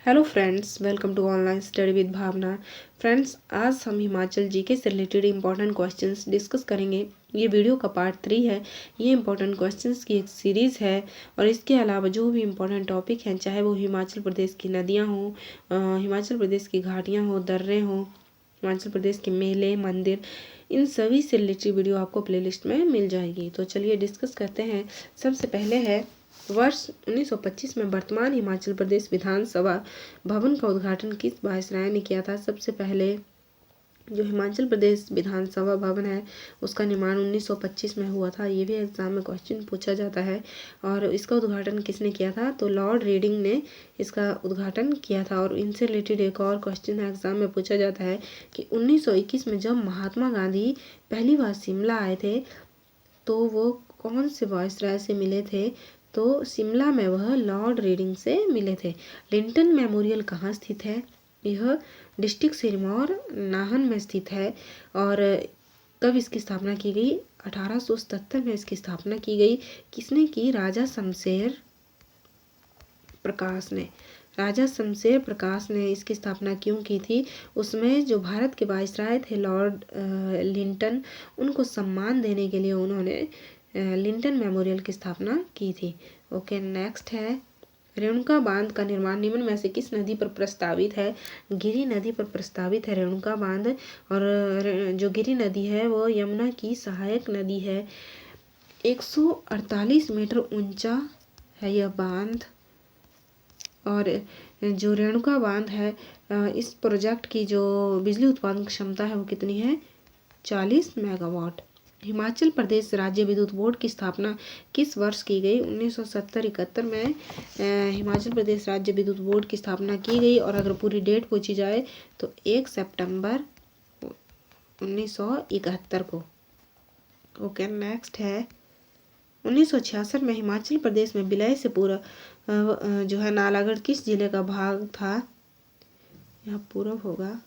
Hello friends, welcome to online study with Bhavna. Friends, आज हम Himachal GK से रिलेटेड इंपॉर्टेंट क्वेश्चंस डिस्कस करेंगे। ये वीडियो का पार्ट 3 है। ये इंपॉर्टेंट क्वेश्चंस की एक सीरीज़ है और इसके अलावा जो भी इंपॉर्टेंट टॉपिक हैं, चाहे वो हिमाचल प्रदेश की नदियाँ हों, हिमाचल प्रदेश की घाटियाँ हों, दर्रे हों, हिमाचल प्रदेश के मेले, मंदिर, इन सभी से रिलेटेड वीडियो आपको प्लेलिस्ट में मिल जाएगी। तो चलिए डिस्कस करते हैं। सबसे पहले है वर्ष 1925 में वर्तमान हिमाचल प्रदेश विधानसभा भवन का उद्घाटन किस वायसराय ने किया था। सबसे पहले जो हिमाचल प्रदेश विधानसभा भवन है उसका निर्माण 1925 में हुआ था। ये भी एग्जाम में क्वेश्चन पूछा जाता है। और इसका उद्घाटन किसने किया था, तो लॉर्ड रीडिंग ने इसका उद्घाटन किया था। और इनसे रिलेटेड एक और क्वेश्चन एग्जाम में पूछा जाता है कि 1921 में जब महात्मा गांधी पहली बार शिमला आए थे तो वो कौन से वायसराय से मिले थे, तो शिमला में वह लॉर्ड रीडिंग से मिले थे। लिंटन मेमोरियल कहाँ स्थित है, यह डिस्ट्रिक्ट सिरमौर नाहन में स्थित है। और कब इसकी स्थापना की गई, 1877 में इसकी स्थापना की गई। किसने की, राजा शमशेर प्रकाश ने। राजा शमशेर प्रकाश ने इसकी स्थापना क्यों की थी, उसमें जो भारत के वायसराय थे लॉर्ड लिंटन, उनको सम्मान देने के लिए उन्होंने लिंटन मेमोरियल की स्थापना की थी। ओके, नेक्स्ट है रेणुका बांध का निर्माण निम्न में से किस नदी पर प्रस्तावित है। गिरी नदी पर प्रस्तावित है रेणुका बांध। और जो गिरी नदी है वो यमुना की सहायक नदी है। 148 मीटर ऊंचा है यह बांध। और जो रेणुका बांध है, इस प्रोजेक्ट की जो बिजली उत्पादन क्षमता है वो कितनी है, 40 मेगावाट। हिमाचल प्रदेश राज्य विद्युत बोर्ड की स्थापना किस वर्ष की गई, 1970-71 में हिमाचल प्रदेश राज्य विद्युत बोर्ड की स्थापना की गई। और अगर पूरी डेट पूछी जाए तो 1 सितंबर 1971 को। ओके, नेक्स्ट है 1966 में हिमाचल प्रदेश में विलय से पूर्व जो है नालागढ़ किस जिले का भाग था, यहाँ पूर्व होगा,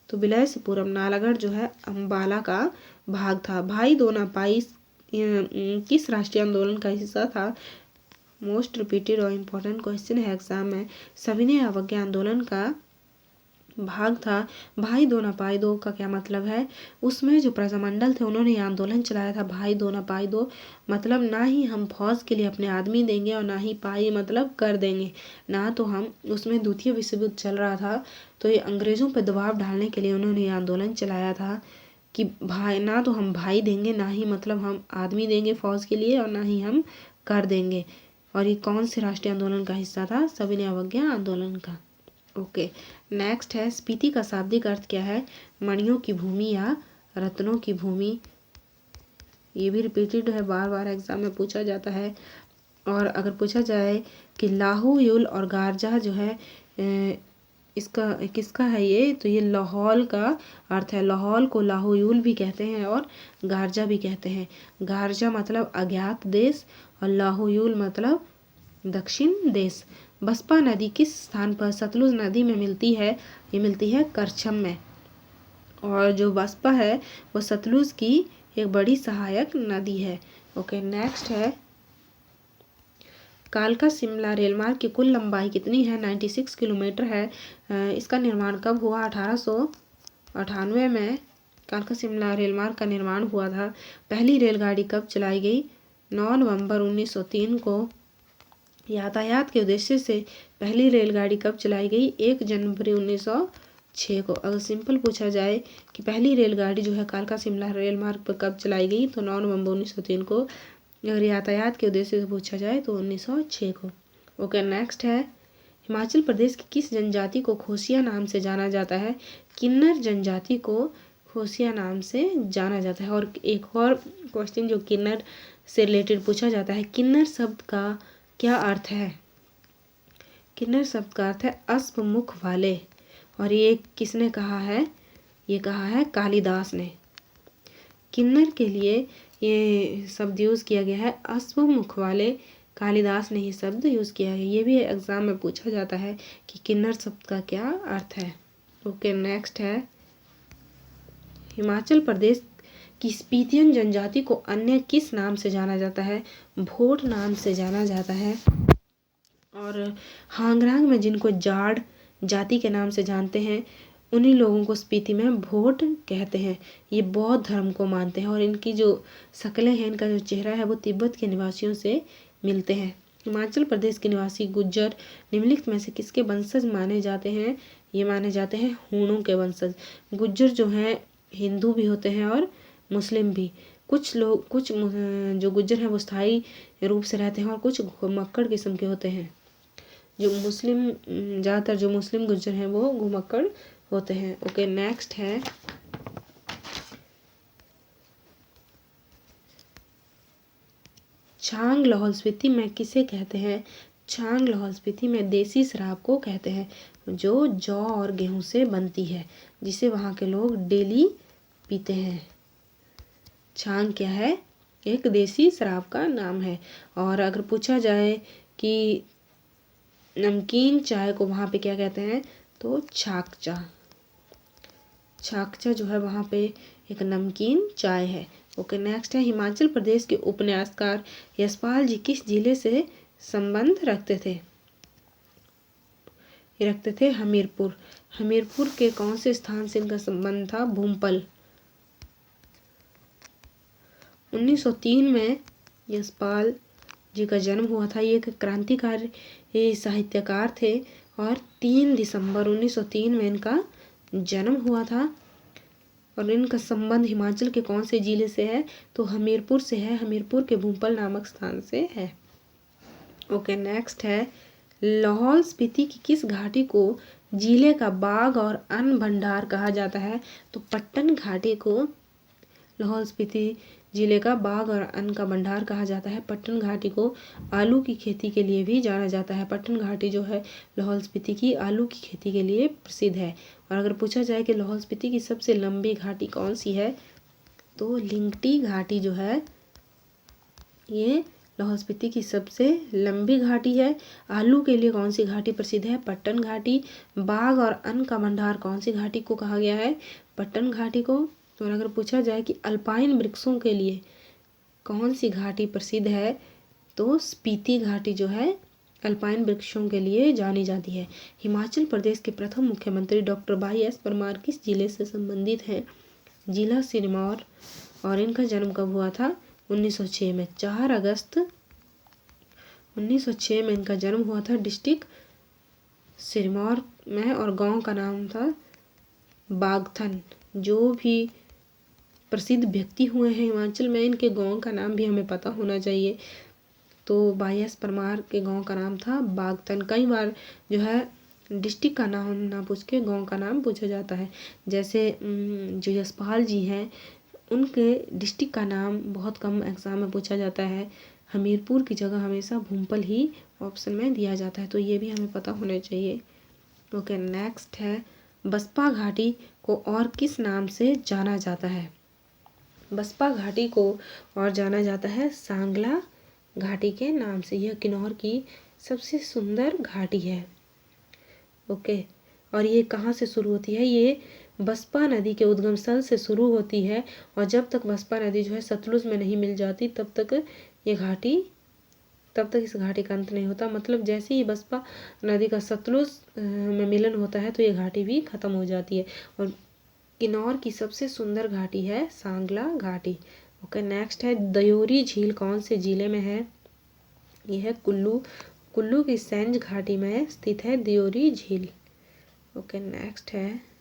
तो विलय से पूर्व नालागढ़ जो है अम्बाला का भाग था। भाई दो ना पाई किस राष्ट्रीय आंदोलन का हिस्सा था। मोस्ट रिपीटेड और इम्पोर्टेंट क्वेश्चन है एग्जाम में। सविनय अवज्ञा आंदोलन का भाग था। भाई दो ना पाई दो का क्या मतलब है, उसमें जो प्रजामंडल थे उन्होंने ये आंदोलन चलाया था। भाई दो ना पाई दो मतलब ना ही हम फौज के लिए अपने आदमी देंगे और ना ही पाई मतलब कर देंगे। ना तो हम, उसमें द्वितीय विश्व युद्ध चल रहा था तो ये अंग्रेजों पर दबाव डालने के लिए उन्होंने ये आंदोलन चलाया था कि भाई, ना तो हम भाई देंगे, ना ही मतलब हम आदमी देंगे फौज के लिए और ना ही हम कर देंगे। और ये कौन से राष्ट्रीय आंदोलन का हिस्सा था, सविनय अवज्ञा आंदोलन का। ओके, नेक्स्ट है स्पीति का शाब्दिक अर्थ क्या है, मणियों की भूमि या रत्नों की भूमि। ये भी रिपीटेड है, बार बार एग्जाम में पूछा जाता है। और अगर पूछा जाए कि लाहौल और गारजा जो है इसका किसका है ये, तो ये लाहौल का अर्थ है। लाहौल को लाहौल भी कहते हैं और गारजा भी कहते हैं। गारजा मतलब अज्ञात देश और लाहौल मतलब दक्षिण देश। बसपा नदी किस स्थान पर सतलुज नदी में मिलती है, ये मिलती है करछम में। और जो बसपा है वो सतलुज की एक बड़ी सहायक नदी है। ओके, नेक्स्ट है कालका शिमला रेलमार्ग की कुल लंबाई कितनी है, 96 किलोमीटर है। इसका निर्माण कब हुआ, 1898 में कालका शिमला रेलमार्ग का निर्माण हुआ था। पहली रेलगाड़ी कब चलाई गई, 9 नवंबर 1903 को। यातायात के उद्देश्य से पहली रेलगाड़ी कब चलाई गई, 1 जनवरी 1906 को। अगर सिंपल पूछा जाए कि पहली रेलगाड़ी जो है कालका शिमला रेल मार्ग पर कब चलाई गई, तो 9 नवंबर 1903 को। अगर यातायात के उद्देश्य से पूछा जाए तो 1906 को। ओके, नेक्स्ट है हिमाचल प्रदेश की किस जनजाति को खोसिया नाम से जाना जाता है। किन्नर जनजाति को खोसिया नाम से जाना जाता है। और एक और क्वेश्चन जो किन्नर से रिलेटेड पूछा जाता है, किन्नर शब्द का क्या अर्थ है। किन्नर शब्द का अर्थ है अश्व मुख वाले। और ये किसने कहा है, ये कहा है कालिदास ने। किन्नर के लिए ये शब्द यूज़ किया गया है अश्व मुख वाले, कालिदास ने ये शब्द यूज़ किया है। ये भी एग्जाम में पूछा जाता है कि किन्नर शब्द का क्या अर्थ है। ओके, नेक्स्ट है हिमाचल प्रदेश की स्पीतियन जनजाति को अन्य किस नाम से जाना जाता है, भोट नाम से जाना जाता है। और हांगरांग में जिनको जाड़ जाति के नाम से जानते हैं, उन्हीं लोगों को स्पीति में भोट कहते हैं। ये बौद्ध धर्म को मानते हैं और इनकी जो शक्लें हैं, इनका जो चेहरा है वो तिब्बत के निवासियों से मिलते हैं। हिमाचल प्रदेश के निवासी गुज्जर निम्नलिखित में से किसके वंशज माने जाते हैं? ये माने जाते हैं हूणों के वंशज। गुज्जर जो हैं हिंदू भी होते हैं और मुस्लिम भी। कुछ जो गुज्जर हैं वो स्थायी रूप से रहते हैं और कुछ घुमक्कड़ किस्म के होते हैं। ज़्यादातर जो मुस्लिम गुज्जर हैं वो घुमक्कड़ होते हैं। ओके, नेक्स्ट है छांग लाहौल स्पीति में किसे कहते हैं? छांग लाहौल स्पीति में देसी शराब को कहते हैं, जो जौ और गेहूं से बनती है, जिसे वहाँ के लोग डेली पीते हैं। छांग क्या है? एक देसी शराब का नाम है। और अगर पूछा जाए कि नमकीन चाय को वहाँ पे क्या कहते हैं, तो छाकचा। छाकचा जो है वहाँ पे एक नमकीन चाय है। ओके, नेक्स्ट है हिमाचल प्रदेश के उपन्यासकार यशपाल जी किस जिले से संबंध रखते थे? ये रखते थे हमीरपुर। हमीरपुर के कौन से स्थान से इनका संबंध था? भूमपल। 1903 में यशपाल जी का जन्म हुआ था। ये एक क्रांतिकारी साहित्यकार थे और 3 दिसंबर 1903 में इनका जन्म हुआ था। और इनका संबंध हिमाचल के कौन से जिले से है? तो हमीरपुर से है। हमीरपुर के भूमपल नामक स्थान से है। ओके, नेक्स्ट है लाहौल स्पीति की किस घाटी को जिले का बाग और अन्न भंडार कहा जाता है? तो पट्टन घाटी को लाहौल स्पीति जिले का बाग और अन्न का भंडार कहा जाता है। पट्टन घाटी को आलू की खेती के लिए भी जाना जाता है। पट्टन घाटी जो है लाहौल स्पीति की आलू की खेती के लिए प्रसिद्ध है। और अगर पूछा जाए कि लाहौल स्पीति की सबसे लंबी घाटी कौन सी है, तो लिंगटी घाटी जो है ये लाहौल स्पीति की सबसे लंबी घाटी है। आलू के लिए कौन सी घाटी प्रसिद्ध है? पट्टन घाटी। बाग और अन्न का भंडार कौन सी घाटी को कहा गया है? पट्टन घाटी को। और अगर पूछा जाए कि अल्पाइन वृक्षों के लिए कौन सी घाटी प्रसिद्ध है, तो स्पीति घाटी जो है अल्पाइन वृक्षों के लिए जानी जाती है। हिमाचल प्रदेश के प्रथम मुख्यमंत्री डॉक्टर वाई एस परमार किस जिले से संबंधित हैं? जिला सिरमौर। और इनका जन्म कब हुआ था? 1906 में। 4 अगस्त 1906 में इनका जन्म हुआ था डिस्ट्रिक्ट सिरमौर में। और गांव का नाम था बागथन। जो भी प्रसिद्ध व्यक्ति हुए हैं हिमाचल में, इनके गांव का नाम भी हमें पता होना चाहिए। तो वाई एस परमार के गांव का नाम था बागथन। कई बार जो है डिस्ट्रिक्ट का नाम ना पूछ के गांव का नाम पूछा जाता है। जैसे जो यशपाल जी हैं उनके डिस्ट्रिक्ट का नाम बहुत कम एग्जाम में पूछा जाता है। हमीरपुर की जगह हमेशा भूमपल ही ऑप्शन में दिया जाता है, तो ये भी हमें पता होना चाहिए। ओके, नेक्स्ट है बसपा घाटी को और किस नाम से जाना जाता है? बसपा घाटी को और जाना जाता है सांगला घाटी के नाम से। यह किन्नौर की सबसे सुंदर घाटी है। ओके, और ये कहाँ से शुरू होती है? ये बसपा नदी के उद्गम स्थल से शुरू होती है और जब तक बसपा नदी जो है सतलुज में नहीं मिल जाती तब तक इस घाटी का अंत नहीं होता। मतलब जैसे ही बसपा नदी का सतलुज में मिलन होता है तो ये घाटी भी खत्म हो जाती है। और किन्नौर की सबसे सुंदर घाटी है सांगला घाटी। ओके, नेक्स्ट है दयोरी झील कौन से जिले में है? यह है कुल्लू की सैंज घाटी में स्थित है दयोरी झील। ओके, नेक्स्ट है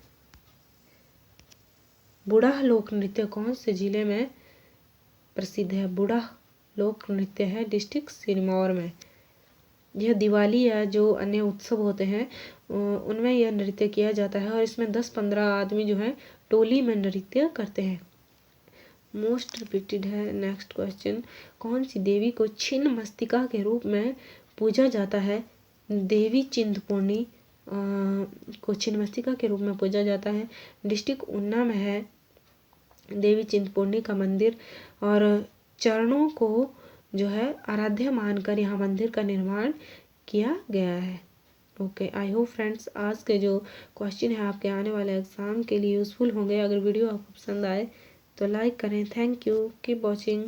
बुढ़ा लोक नृत्य कौन से जिले में प्रसिद्ध है? बुढ़ा लोक नृत्य है डिस्ट्रिक्ट सिरमौर में। यह दिवाली या जो अन्य उत्सव होते हैं उनमें यह नृत्य किया जाता है और इसमें 10-15 आदमी जो है टोली में नृत्य करते हैं। मोस्ट रिपीटेड है नेक्स्ट क्वेश्चन, कौन सी देवी को छिन्न मस्तिका के रूप में पूजा जाता है? देवी चिंतपूर्णी को छिन्न मस्तिका के रूप में पूजा जाता है। डिस्ट्रिक्ट ऊना में है देवी चिंतपूर्णी का मंदिर और चरणों को जो है आराध्य मानकर यहाँ मंदिर का निर्माण किया गया है। ओके, आई होप फ्रेंड्स आज के जो क्वेश्चन है आपके आने वाले एग्जाम के लिए यूज़फुल होंगे। अगर वीडियो आपको पसंद आए तो लाइक करें। Thank you, keep watching.